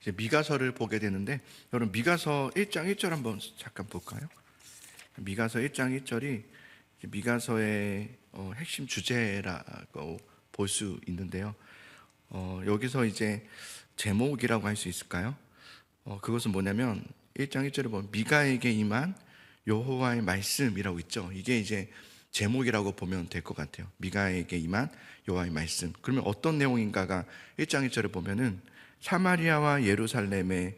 이제 미가서를 보게 되는데, 여러분 미가서 1장 1절 한번 잠깐 볼까요? 미가서 1장 1절이 미가서의 핵심 주제라고 볼 수 있는데요. 여기서 이제 제목이라고 할 수 있을까요? 그것은 뭐냐면 1장 1절에 보면 미가에게 임한 여호와의 말씀이라고 있죠. 이게 이제 제목이라고 보면 될 것 같아요. 미가에게 임한 여호와의 말씀. 그러면 어떤 내용인가가 1장 1절에 보면은 사마리아와 예루살렘의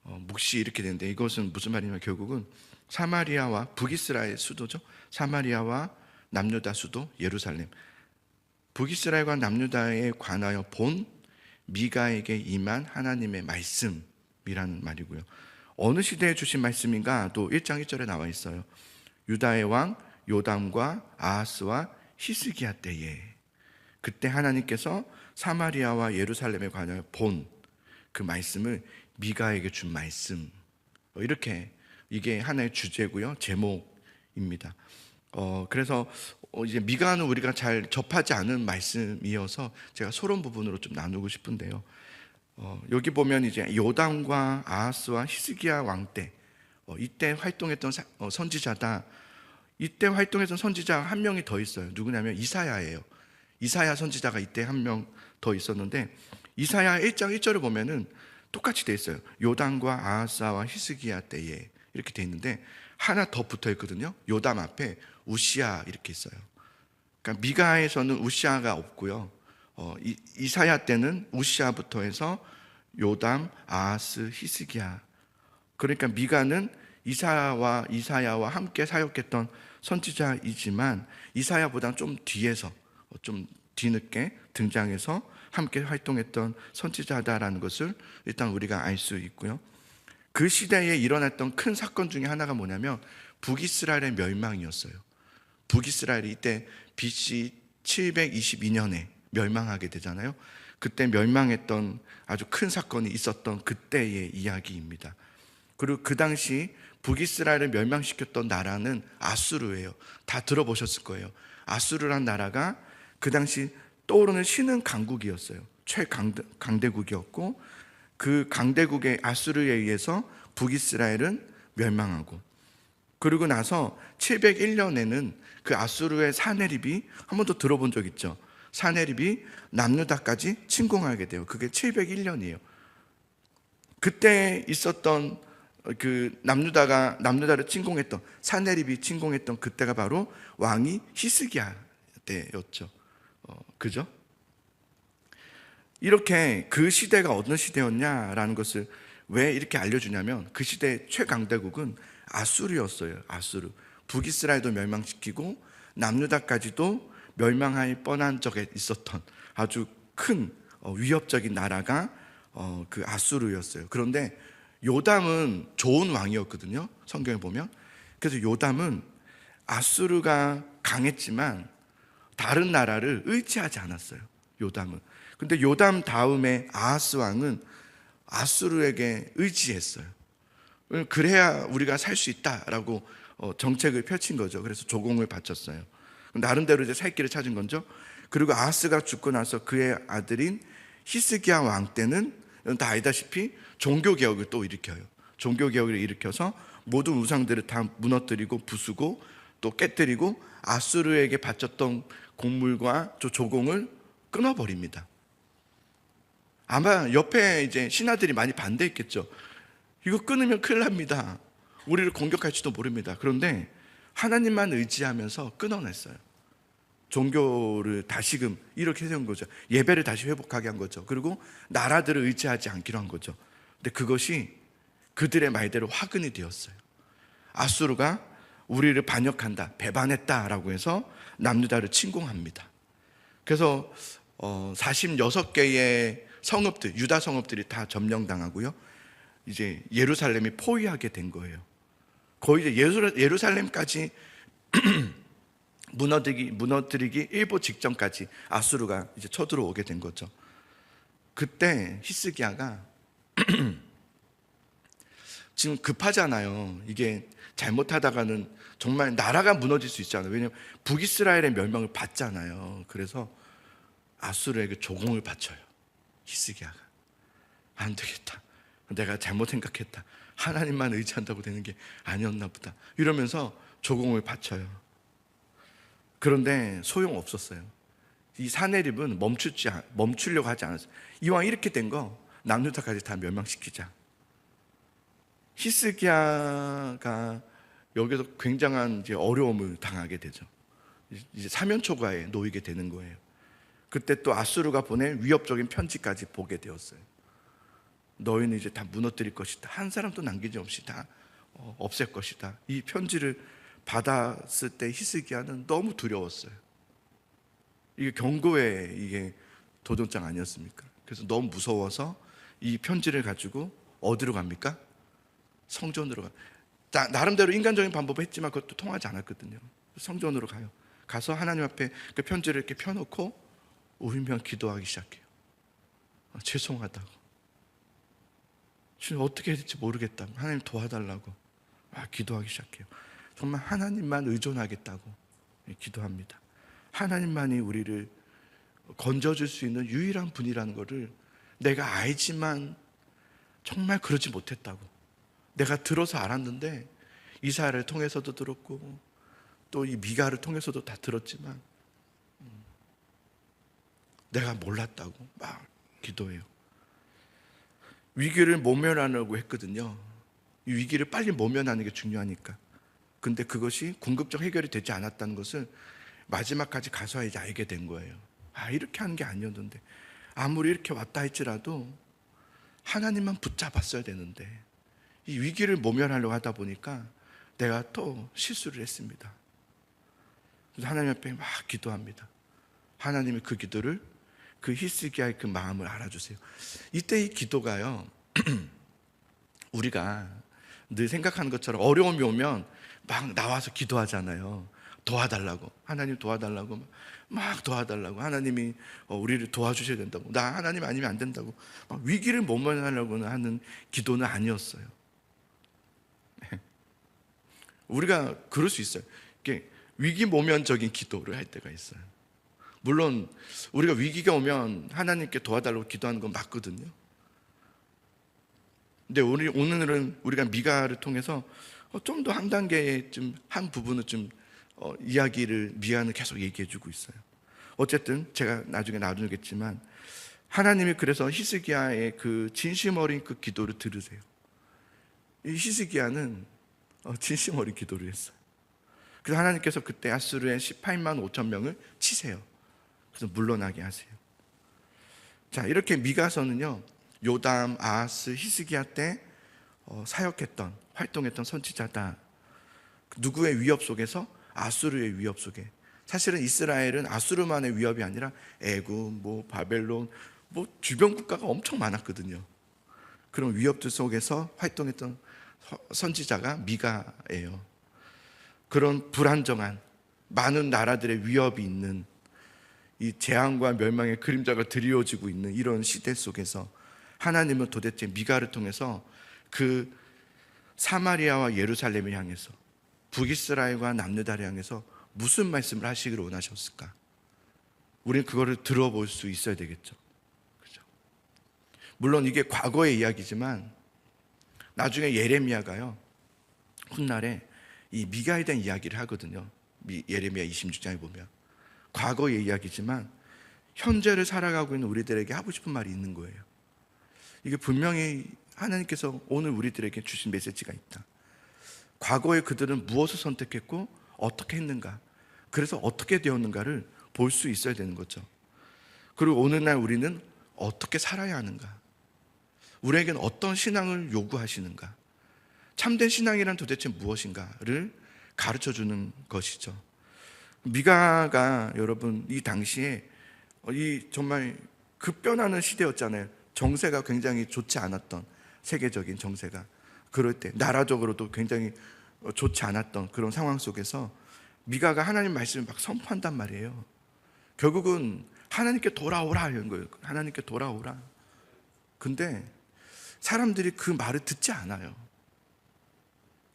묵시 이렇게 되는데, 이것은 무슨 말이냐면 결국은 사마리아와 북이스라엘 수도죠. 사마리아와 남유다 수도 예루살렘, 북이스라엘과 남유다에 관하여 본 미가에게 임한 하나님의 말씀이라는 말이고요. 어느 시대에 주신 말씀인가? 또 1장 1절에 나와 있어요. 유다의 왕 요담과 아하스와 히스기야 때에, 그때 하나님께서 사마리아와 예루살렘에 관하여 본 그 말씀을 미가에게 준 말씀, 이렇게 이게 하나의 주제고요, 제목입니다. 그래서 이제 미가는 우리가 잘 접하지 않은 말씀이어서 제가 서론 부분으로 좀 나누고 싶은데요. 여기 보면 이제 요담과 아하스와 히스기야 왕 때, 이때 활동했던 선지자다. 이때 활동했던 선지자 한 명이 더 있어요. 누구냐면 이사야예요. 이사야 선지자가 이때 한 명 더 있었는데, 이사야 1장 1절을 보면은 똑같이 돼 있어요. 요담과 아하스와 히스기야 때에 이렇게 돼 있는데 하나 더 붙어 있거든요. 요담 앞에 우시야 이렇게 있어요. 그러니까 미가에서는 우시야가 없고요. 이사야 때는 우시야부터 해서 요담, 아하스, 히스기야. 그러니까 미가는 이사야와 함께 사역했던 선지자이지만 이사야보다는 좀 뒤에서, 좀 뒤늦게 등장해서 함께 활동했던 선지자다라는 것을 일단 우리가 알 수 있고요. 그 시대에 일어났던 큰 사건 중에 하나가 뭐냐면 북이스라엘의 멸망이었어요. 북이스라엘이 이때 BC 722년에 멸망하게 되잖아요. 그때 멸망했던 아주 큰 사건이 있었던 그때의 이야기입니다. 그리고 그 당시 북이스라엘을 멸망시켰던 나라는 아수르예요. 다 들어보셨을 거예요. 아수르란 나라가 그 당시 떠오르는 신흥 강국이었어요. 최강대국이었고, 그 강대국의 아수르에 의해서 북이스라엘은 멸망하고, 그리고 나서 701년에는 그 아수르의 사네립이, 한 번도 들어본 적 있죠? 사네립이 남유다까지 침공하게 돼요. 그게 701년이에요. 그때 있었던 그 남유다를 침공했던, 사네립이 침공했던 그때가 바로 왕이 히스기야 때였죠. 그죠? 이렇게 그 시대가 어느 시대였냐라는 것을 왜 이렇게 알려주냐면, 그 시대의 최강대국은 아수르였어요. 아수르. 북이스라엘도 멸망시키고 남유다까지도 멸망할 뻔한 적에 있었던 아주 큰 위협적인 나라가 그 아수르였어요. 그런데 요담은 좋은 왕이었거든요, 성경에 보면. 그래서 요담은 아수르가 강했지만 다른 나라를 의지하지 않았어요, 요담은. 근데 요담 다음에 아하스 왕은 아수르에게 의지했어요. 그래야 우리가 살 수 있다라고 정책을 펼친 거죠. 그래서 조공을 바쳤어요. 나름대로 이제 살 길을 찾은 거죠. 그리고 아하스가 죽고 나서 그의 아들인 히스기야 왕 때는 다 알다시피 종교개혁을 또 일으켜요. 종교개혁을 일으켜서 모든 우상들을 다 무너뜨리고 부수고 또 깨뜨리고 아수르에게 바쳤던 곡물과 조공을 끊어버립니다. 아마 옆에 이제 신하들이 많이 반대했겠죠. 이거 끊으면 큰일 납니다. 우리를 공격할지도 모릅니다. 그런데 하나님만 의지하면서 끊어냈어요. 종교를 다시금 이렇게 세운 거죠. 예배를 다시 회복하게 한 거죠. 그리고 나라들을 의지하지 않기로 한 거죠. 근데 그것이 그들의 말대로 화근이 되었어요. 아수르가 우리를 반역한다, 배반했다라고 해서 남유다를 침공합니다. 그래서 46개의 성읍들, 유다 성읍들이 다 점령당하고요, 이제 예루살렘이 포위하게 된 거예요. 거의 이제 예루살렘까지 무너뜨리기 일보 직전까지 아수르가 이제 쳐들어오게 된 거죠. 그때 히스기야가 지금 급하잖아요. 이게 잘못하다가는 정말 나라가 무너질 수 있잖아요. 왜냐하면 북이스라엘의 멸망을 받잖아요. 그래서 아수르에게 조공을 바쳐요. 히스기야가 안 되겠다. 내가 잘못 생각했다. 하나님만 의지한다고 되는 게 아니었나 보다. 이러면서 조공을 바쳐요. 그런데 소용없었어요. 이 사내립은 멈추려고 하지 않았어요. 이왕 이렇게 된 거 남유다까지 다 멸망시키자. 히스기야가 여기서 굉장한 이제 어려움을 당하게 되죠. 이제 사면초가에 놓이게 되는 거예요. 그때 또 아수르가 보낸 위협적인 편지까지 보게 되었어요. 너희는 이제 다 무너뜨릴 것이다. 한 사람도 남기지 없이 다 없앨 것이다. 이 편지를 받았을 때 히스기야는 너무 두려웠어요. 이게 경고의 이게 도전장 아니었습니까? 그래서 너무 무서워서 이 편지를 가지고 어디로 갑니까? 성전으로 나름대로 인간적인 방법을 했지만 그것도 통하지 않았거든요. 성전으로 가요. 가서 하나님 앞에 그 편지를 이렇게 펴놓고 울며 기도하기 시작해요. 죄송하다고, 주님 어떻게 해야 될지 모르겠다고, 하나님 도와달라고 기도하기 시작해요. 정말 하나님만 의존하겠다고 기도합니다. 하나님만이 우리를 건져줄 수 있는 유일한 분이라는 것을 내가 알지만 정말 그러지 못했다고. 내가 들어서 알았는데 이사야를 통해서도 들었고 또 이 미가를 통해서도 다 들었지만 내가 몰랐다고 막 기도해요. 위기를 모면하려고 했거든요. 이 위기를 빨리 모면하는 게 중요하니까. 근데 그것이 궁극적 해결이 되지 않았다는 것을 마지막까지 가서 이제 알게 된 거예요. 이렇게 하는 게 아니었는데, 아무리 이렇게 왔다 할지라도 하나님만 붙잡았어야 되는데 이 위기를 모면하려고 하다 보니까 내가 또 실수를 했습니다. 그래서 하나님 앞에 막 기도합니다. 하나님이 그 기도를, 그 히스기야의 그 마음을 알아주세요. 이때 이 기도가요 우리가 늘 생각하는 것처럼 어려움이 오면 막 나와서 기도하잖아요. 도와달라고, 하나님 도와달라고, 막 도와달라고, 하나님이 우리를 도와주셔야 된다고, 나 하나님 아니면 안 된다고 막 위기를 모면하려고 하는 기도는 아니었어요. 우리가 그럴 수 있어요. 이렇게 위기 모면적인 기도를 할 때가 있어요. 물론 우리가 위기가 오면 하나님께 도와달라고 기도하는 건 맞거든요. 근데 오늘은 우리가 미가를 통해서 좀 더 한 단계, 한 부분을 이야기를 미가는 계속 얘기해주고 있어요. 어쨌든 제가 나중에 나누겠지만 하나님이 그래서 히스기야의 그 진심 어린 그 기도를 들으세요. 이 히스기야는 진심 어린 기도를 했어요. 그래서 하나님께서 그때 아수르의 18만 5천 명을 치세요. 그래서 물러나게 하세요. 자, 이렇게 미가서는요 요담, 아하스, 히스기야 때 사역했던, 활동했던 선지자다. 누구의 위협 속에서? 아수르의 위협 속에. 사실은 이스라엘은 아수르만의 위협이 아니라 애굽, 바벨론, 주변 국가가 엄청 많았거든요. 그런 위협들 속에서 활동했던 선지자가 미가예요. 그런 불안정한 많은 나라들의 위협이 있는 이 재앙과 멸망의 그림자가 드리워지고 있는 이런 시대 속에서 하나님은 도대체 미가를 통해서 그 사마리아와 예루살렘을 향해서, 북이스라엘과 남유다를 향해서 무슨 말씀을 하시기를 원하셨을까? 우리는 그거를 들어볼 수 있어야 되겠죠. 그렇죠? 물론 이게 과거의 이야기지만 나중에 예레미야가요 훗날에 이 미가에 대한 이야기를 하거든요. 예레미야 26장에 보면 과거의 이야기지만 현재를 살아가고 있는 우리들에게 하고 싶은 말이 있는 거예요. 이게 분명히 하나님께서 오늘 우리들에게 주신 메시지가 있다. 과거에 그들은 무엇을 선택했고 어떻게 했는가, 그래서 어떻게 되었는가를 볼 수 있어야 되는 거죠. 그리고 오늘날 우리는 어떻게 살아야 하는가, 우리에게는 어떤 신앙을 요구하시는가, 참된 신앙이란 도대체 무엇인가를 가르쳐주는 것이죠. 미가가 여러분 이 당시에 이 정말 급변하는 시대였잖아요. 정세가 굉장히 좋지 않았던, 세계적인 정세가, 그럴 때 나라적으로도 굉장히 좋지 않았던 그런 상황 속에서 미가가 하나님 말씀을 막 선포한단 말이에요. 결국은 하나님께 돌아오라 이런 거예요. 하나님께 돌아오라. 근데 사람들이 그 말을 듣지 않아요.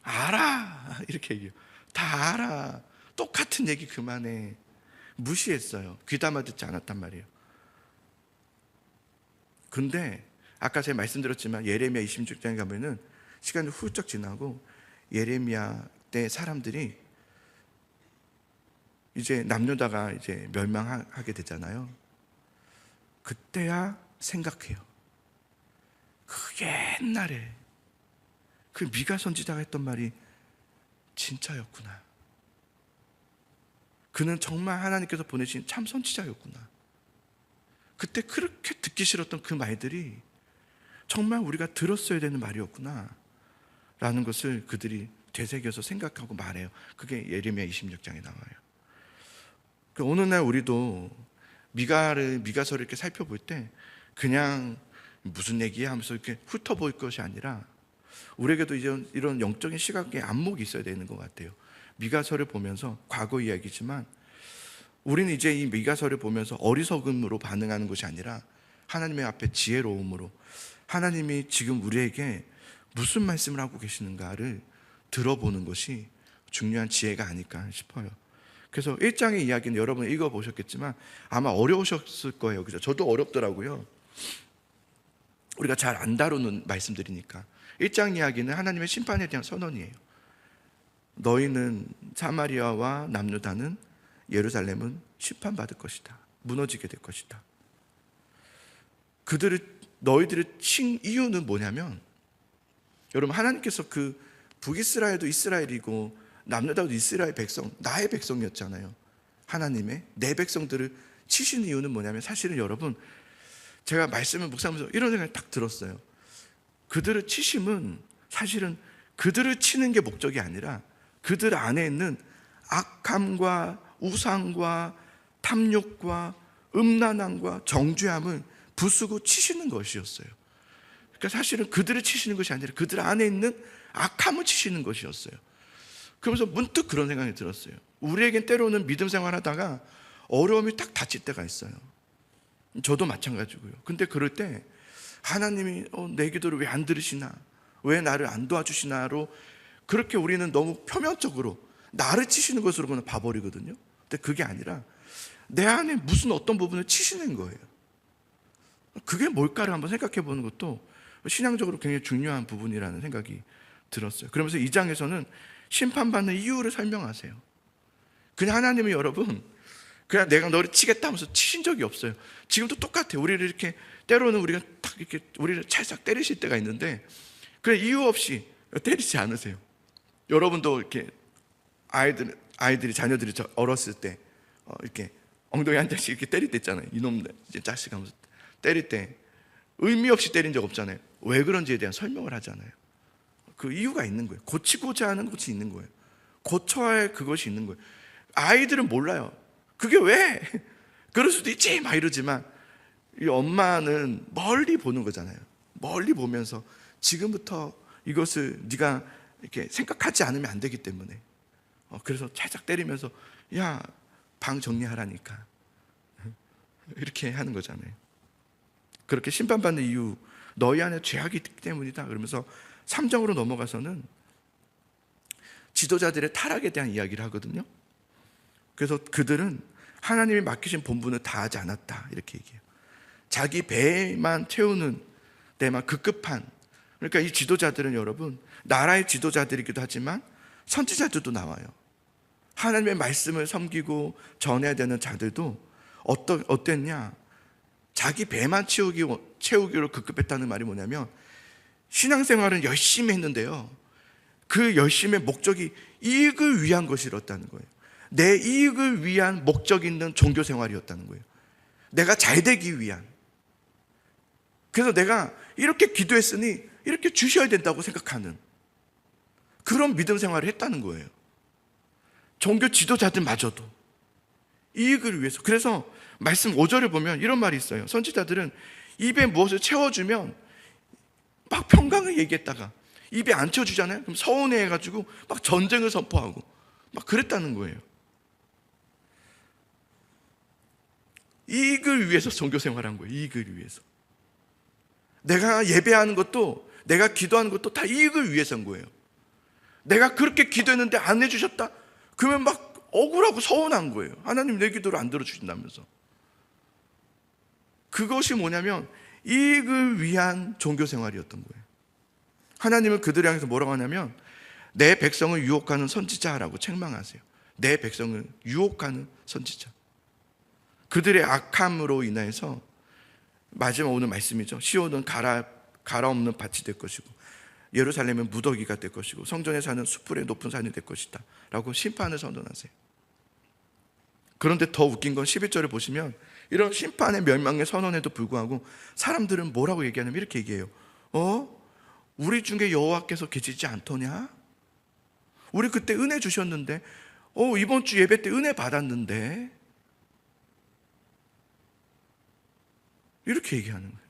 알아 이렇게 얘기해요. 다 알아, 똑같은 얘기 그만해. 무시했어요. 귀담아 듣지 않았단 말이에요. 근데 아까 제가 말씀드렸지만 예레미야 26장에 가면은 시간이 훌쩍 지나고 예레미야 때 사람들이 이제 남유다가 이제 멸망하게 되잖아요. 그때야 생각해요. 그 옛날에 그 미가 선지자가 했던 말이 진짜였구나. 그는 정말 하나님께서 보내신 참 선지자였구나. 그때 그렇게 듣기 싫었던 그 말들이 정말 우리가 들었어야 되는 말이었구나 라는 것을 그들이 되새겨서 생각하고 말해요. 그게 예레미야 26장에 나와요. 어느 날 우리도 미가서를 이렇게 살펴볼 때 그냥 무슨 얘기야 하면서 이렇게 훑어볼 것이 아니라 우리에게도 이런 영적인 시각의 안목이 있어야 되는 것 같아요. 미가서를 보면서 과거 이야기지만 우리는 이제 이 미가서를 보면서 어리석음으로 반응하는 것이 아니라 하나님의 앞에 지혜로움으로 하나님이 지금 우리에게 무슨 말씀을 하고 계시는가를 들어보는 것이 중요한 지혜가 아닐까 싶어요. 그래서 1장의 이야기는 여러분 읽어보셨겠지만 아마 어려우셨을 거예요. 그죠? 저도 어렵더라고요. 우리가 잘 안 다루는 말씀들이니까. 1장 이야기는 하나님의 심판에 대한 선언이에요. 너희는 사마리아와 남유다는 예루살렘은 심판받을 것이다. 무너지게 될 것이다. 너희들을 친 이유는 뭐냐면, 여러분 하나님께서 그 북이스라엘도 이스라엘이고 남유다도 이스라엘 백성, 나의 백성이었잖아요. 하나님의 내 백성들을 치시는 이유는 뭐냐면, 사실은 여러분 제가 말씀을 묵상하면서 이런 생각이 딱 들었어요. 그들을 치심은 사실은 그들을 치는 게 목적이 아니라 그들 안에 있는 악함과 우상과 탐욕과 음란함과 정죄함을 부수고 치시는 것이었어요. 그러니까 사실은 그들을 치시는 것이 아니라 그들 안에 있는 악함을 치시는 것이었어요. 그러면서 문득 그런 생각이 들었어요. 우리에겐 때로는 믿음 생활하다가 어려움이 딱 닥칠 때가 있어요. 저도 마찬가지고요. 근데 그럴 때 하나님이 내 기도를 왜 안 들으시나, 왜 나를 안 도와주시나로 그렇게 우리는 너무 표면적으로 나를 치시는 것으로 그냥 봐버리거든요. 근데 그게 아니라 내 안에 무슨 어떤 부분을 치시는 거예요. 그게 뭘까를 한번 생각해 보는 것도 신앙적으로 굉장히 중요한 부분이라는 생각이 들었어요. 그러면서 2장에서는 심판받는 이유를 설명하세요. 그냥 하나님은 여러분 그냥 내가 너를 치겠다 하면서 치신 적이 없어요. 지금도 똑같아요. 우리를 이렇게 때로는 우리가 딱 이렇게 우리를 찰싹 때리실 때가 있는데 그냥 이유 없이 때리지 않으세요. 여러분도 이렇게 아이들이 자녀들이 어렸을 때 이렇게 엉덩이 한 장씩 이렇게 때릴 때 있잖아요. 이놈들 이제 자식 하면서 때릴 때 의미 없이 때린 적 없잖아요. 왜 그런지에 대한 설명을 하잖아요. 그 이유가 있는 거예요. 고치고자 하는 것이 있는 거예요. 고쳐야 할 그것이 있는 거예요. 아이들은 몰라요. 그게 왜? 그럴 수도 있지 막 이러지만 이 엄마는 멀리 보는 거잖아요. 멀리 보면서 지금부터 이것을 네가 이렇게 생각하지 않으면 안 되기 때문에 그래서 살짝 때리면서 야, 방 정리하라니까 이렇게 하는 거잖아요. 그렇게 심판받는 이유, 너희 안에 죄악이 있기 때문이다. 그러면서 3장으로 넘어가서는 지도자들의 타락에 대한 이야기를 하거든요. 그래서 그들은 하나님이 맡기신 본분을 다하지 않았다 이렇게 얘기해요. 자기 배만 채우는 데만 급급한, 그러니까 이 지도자들은 여러분 나라의 지도자들이기도 하지만 선지자들도 나와요. 하나님의 말씀을 섬기고 전해야 되는 자들도 어땠냐, 자기 배만 채우기로 급급했다는 말이 뭐냐면 신앙생활은 열심히 했는데요, 그 열심의 목적이 이익을 위한 것이었다는 거예요. 내 이익을 위한 목적이 있는 종교생활이었다는 거예요. 내가 잘 되기 위한. 그래서 내가 이렇게 기도했으니 이렇게 주셔야 된다고 생각하는 그런 믿음 생활을 했다는 거예요. 종교 지도자들마저도 이익을 위해서. 그래서 말씀 5절을 보면 이런 말이 있어요. 선지자들은 입에 무엇을 채워주면 막 평강을 얘기했다가 입에 안 채워주잖아요. 그럼 서운해해가지고 막 전쟁을 선포하고 막 그랬다는 거예요. 이익을 위해서 종교 생활한 거예요. 이익을 위해서. 내가 예배하는 것도, 내가 기도하는 것도 다 이익을 위해서인 거예요. 내가 그렇게 기도했는데 안 해주셨다? 그러면 막 억울하고 서운한 거예요. 하나님 내 기도를 안 들어주신다면서. 그것이 뭐냐면 이익을 위한 종교 생활이었던 거예요. 하나님은 그들을 향해서 뭐라고 하냐면 내 백성을 유혹하는 선지자라고 책망하세요. 내 백성을 유혹하는 선지자. 그들의 악함으로 인해서 마지막 오늘 말씀이죠. 시온은 갈아엎는 밭이 될 것이고 예루살렘은 무더기가 될 것이고 성전에 사는 숯불의 높은 산이 될 것이다 라고 심판을 선언하세요. 그런데 더 웃긴 건 11절을 보시면 이런 심판의 멸망의 선언에도 불구하고 사람들은 뭐라고 얘기하냐면 이렇게 얘기해요. 우리 중에 여호와께서 계시지 않더냐? 우리 그때 은혜 주셨는데 이번 주 예배 때 은혜 받았는데 이렇게 얘기하는 거예요.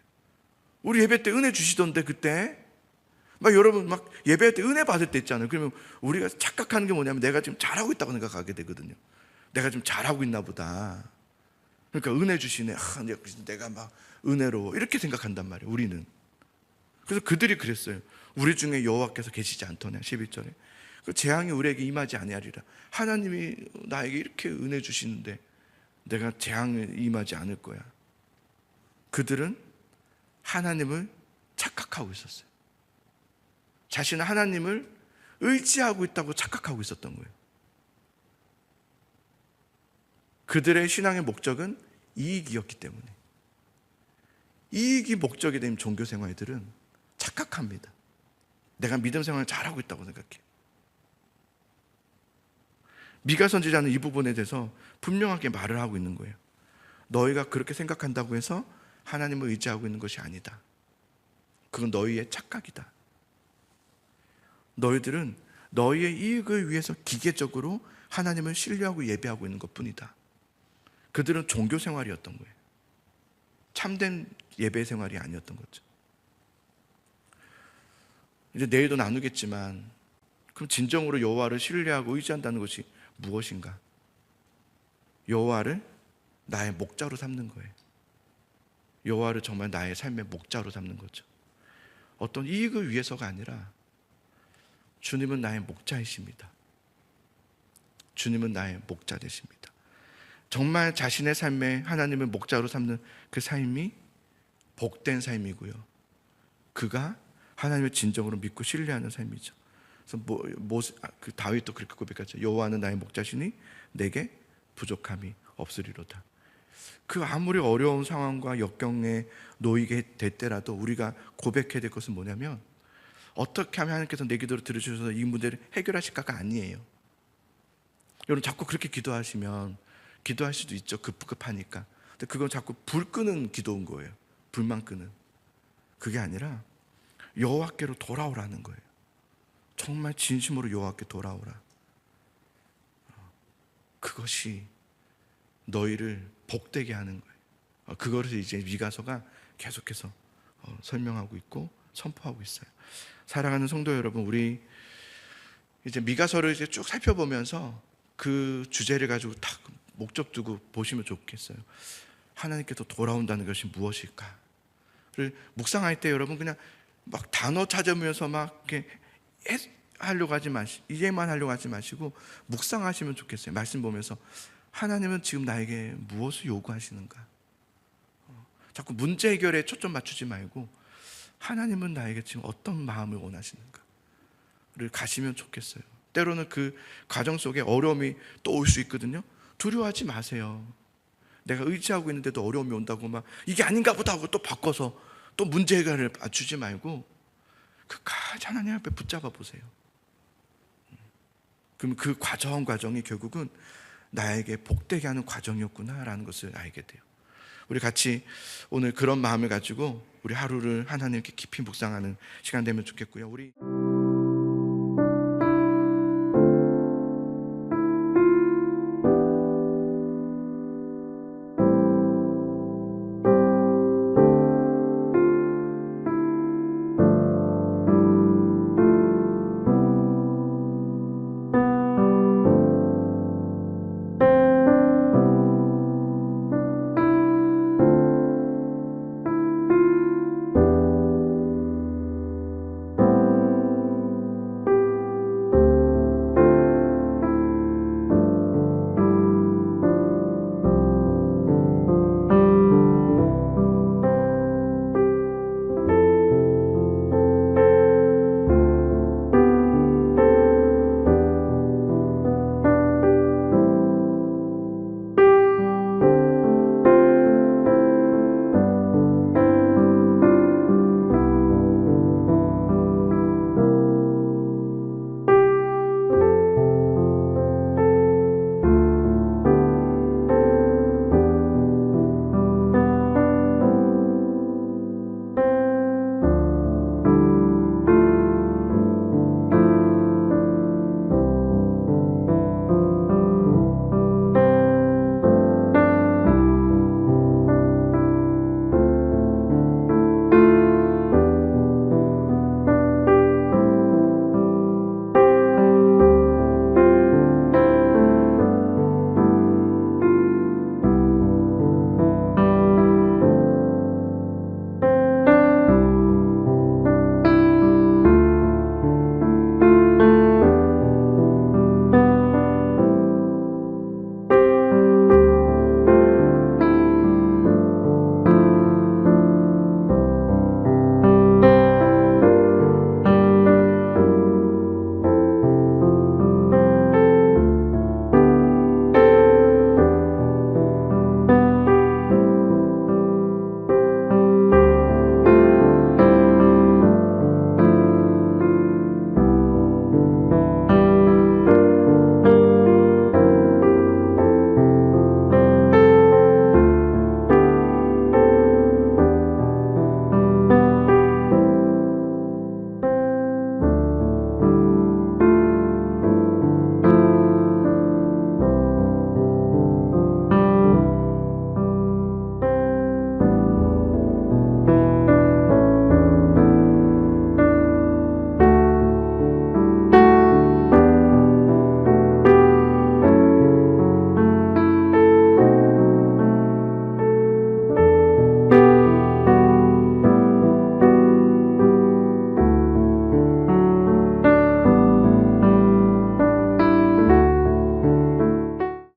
우리 예배 때 은혜 주시던데 그때 여러분 예배 때 은혜 받을 때 있잖아요. 그러면 우리가 착각하는 게 뭐냐면 내가 지금 잘하고 있다고 생각하게 되거든요. 내가 좀 잘하고 있나 보다. 그러니까 은혜 주시네. 내가 은혜로워 이렇게 생각한단 말이에요. 우리는. 그래서 그들이 그랬어요. 우리 중에 여호와께서 계시지 않더냐 11절에. 그 재앙이 우리에게 임하지 아니하리라. 하나님이 나에게 이렇게 은혜 주시는데 내가 재앙에 임하지 않을 거야. 그들은 하나님을 착각하고 있었어요. 자신은 하나님을 의지하고 있다고 착각하고 있었던 거예요. 그들의 신앙의 목적은 이익이었기 때문에. 이익이 목적이 된 종교 생활들은 착각합니다. 내가 믿음 생활을 잘하고 있다고 생각해. 미가 선지자는 이 부분에 대해서 분명하게 말을 하고 있는 거예요. 너희가 그렇게 생각한다고 해서 하나님을 의지하고 있는 것이 아니다. 그건 너희의 착각이다. 너희들은 너희의 이익을 위해서 기계적으로 하나님을 신뢰하고 예배하고 있는 것뿐이다. 그들은 종교 생활이었던 거예요. 참된 예배 생활이 아니었던 거죠. 이제 내일도 나누겠지만 그럼 진정으로 여호와를 신뢰하고 의지한다는 것이 무엇인가? 여호와를 나의 목자로 삼는 거예요. 여호와를 정말 나의 삶의 목자로 삼는 거죠. 어떤 이익을 위해서가 아니라 주님은 나의 목자이십니다. 주님은 나의 목자 되십니다. 정말 자신의 삶에 하나님을 목자로 삼는 그 삶이 복된 삶이고요. 그가 하나님을 진정으로 믿고 신뢰하는 삶이죠. 그래서 다윗도 그렇게 고백했죠. 여호와는 나의 목자시니 내게 부족함이 없으리로다. 그 아무리 어려운 상황과 역경에 놓이게 될 때라도 우리가 고백해야 될 것은 뭐냐면 어떻게 하면 하나님께서 내 기도를 들으셔서 이 문제를 해결하실까가 아니에요. 여러분 자꾸 그렇게 기도하시면 기도할 수도 있죠. 급하니까. 근데 그건 자꾸 불 끄는 기도인 거예요. 불만 끄는. 그게 아니라 여호와께로 돌아오라는 거예요. 정말 진심으로 여호와께 돌아오라. 그것이 너희를 복되게 하는 거예요. 그것을 이제 미가서가 계속해서 설명하고 있고 선포하고 있어요. 사랑하는 성도 여러분, 우리 이제 미가서를 이제 쭉 살펴보면서 그 주제를 가지고 딱 목적 두고 보시면 좋겠어요. 하나님께서 돌아온다는 것이 무엇일까를 묵상할 때 여러분 그냥 막 단어 찾으면서 막 이렇게 하려고 하지 이해만 하려고 하지 마시고 묵상하시면 좋겠어요. 말씀 보면서 하나님은 지금 나에게 무엇을 요구하시는가? 자꾸 문제 해결에 초점 맞추지 말고 하나님은 나에게 지금 어떤 마음을 원하시는가를 가시면 좋겠어요. 때로는 그 과정 속에 어려움이 또 올 수 있거든요. 두려워하지 마세요. 내가 의지하고 있는데도 어려움이 온다고 막 이게 아닌가 보다 하고 또 바꿔서 또 문제 해결을 맞추지 말고 끝까지 하나님 앞에 붙잡아 보세요. 그럼 그 과정이 결국은 나에게 복되게 하는 과정이었구나라는 것을 알게 돼요. 우리 같이 오늘 그런 마음을 가지고 우리 하루를 하나님께 깊이 묵상하는 시간 되면 좋겠고요. 우리